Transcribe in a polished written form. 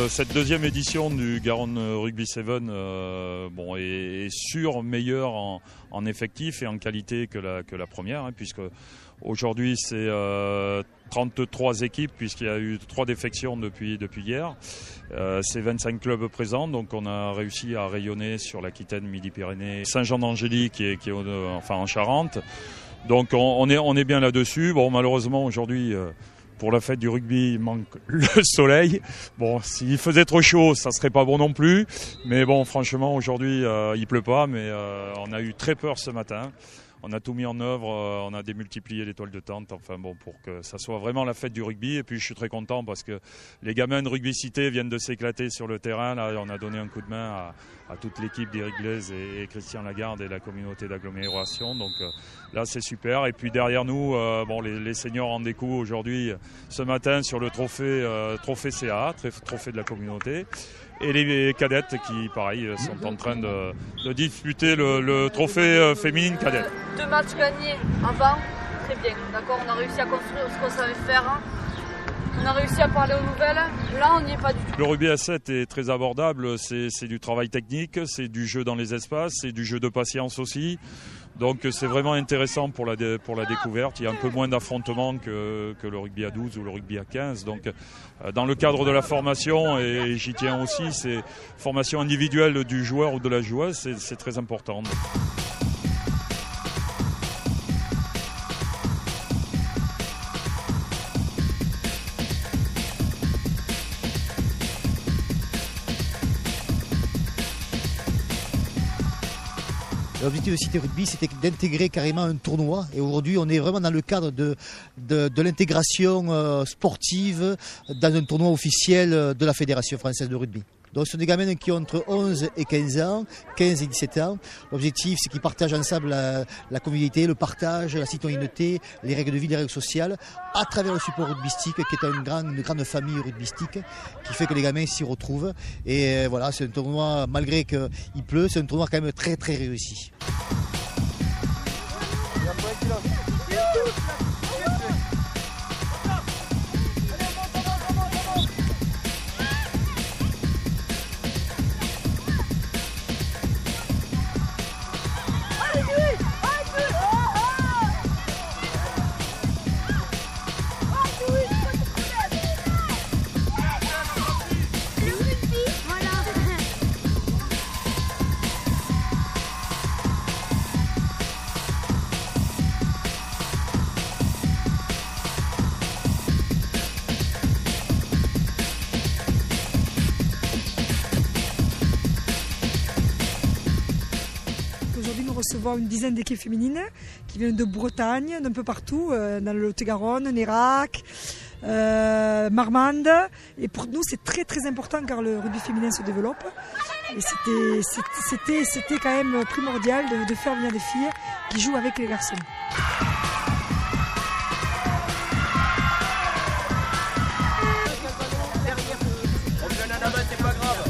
cette deuxième édition du Garonne Rugby 7 est meilleure en effectif et en qualité que la première, puisque aujourd'hui c'est 33 équipes puisqu'il y a eu 3 défections depuis hier. C'est 25 clubs présents, donc on a réussi à rayonner sur l'Aquitaine, Midi-Pyrénées, Saint-Jean-d'Angély qui est en Charente. Donc on est bien là-dessus. Bon, malheureusement aujourd'hui pour la fête du rugby, il manque le soleil. Bon, s'il faisait trop chaud, ça serait pas bon non plus. Mais bon, franchement, aujourd'hui, il pleut pas, mais on a eu très peur ce matin. On a tout mis en œuvre, on a démultiplié les toiles de tente, pour que ça soit vraiment la fête du rugby. Et puis je suis très content parce que les gamins de Rugby Cité viennent de s'éclater sur le terrain. Là, on a donné un coup de main à toute l'équipe d'Éric Blaise et Christian Lagarde et la communauté d'agglomération. Donc là, c'est super. Et puis derrière nous, les seniors rendent des coups aujourd'hui, ce matin, sur le trophée CA, trophée de la communauté. Et les cadettes qui, pareil, sont en train de disputer le trophée féminine cadette. 2 matchs gagnés avant, très bien, d'accord, on a réussi à construire ce qu'on savait faire, on a réussi à parler aux nouvelles, là on n'y est pas du tout. Le rugby à 7 est très abordable, c'est du travail technique, c'est du jeu dans les espaces, c'est du jeu de patience aussi. Donc c'est vraiment intéressant pour la découverte. Il y a un peu moins d'affrontements que le rugby à 12 ou le rugby à 15. Donc dans le cadre de la formation, et j'y tiens aussi, c'est formation individuelle du joueur ou de la joueuse, c'est très important. L'objectif de Cité Rugby, c'était d'intégrer carrément un tournoi. Et aujourd'hui, on est vraiment dans le cadre de l'intégration sportive dans un tournoi officiel de la Fédération française de rugby. Donc ce sont des gamins qui ont entre 11 et 15 ans, 15 et 17 ans. L'objectif, c'est qu'ils partagent ensemble la convivialité, le partage, la citoyenneté, les règles de vie, les règles sociales, à travers le support rugbystique, qui est une grande famille rugbystique, qui fait que les gamins s'y retrouvent. Et voilà, c'est un tournoi, malgré qu'il pleut, c'est un tournoi quand même très très réussi. Aujourd'hui, nous recevons une dizaine d'équipes féminines qui viennent de Bretagne, d'un peu partout, dans le Lot-et-Garonne, Nérac, Marmande. Et pour nous, c'est très très important car le rugby féminin se développe. Et c'était quand même primordial de faire venir des filles qui jouent avec les garçons. C'est pas grave.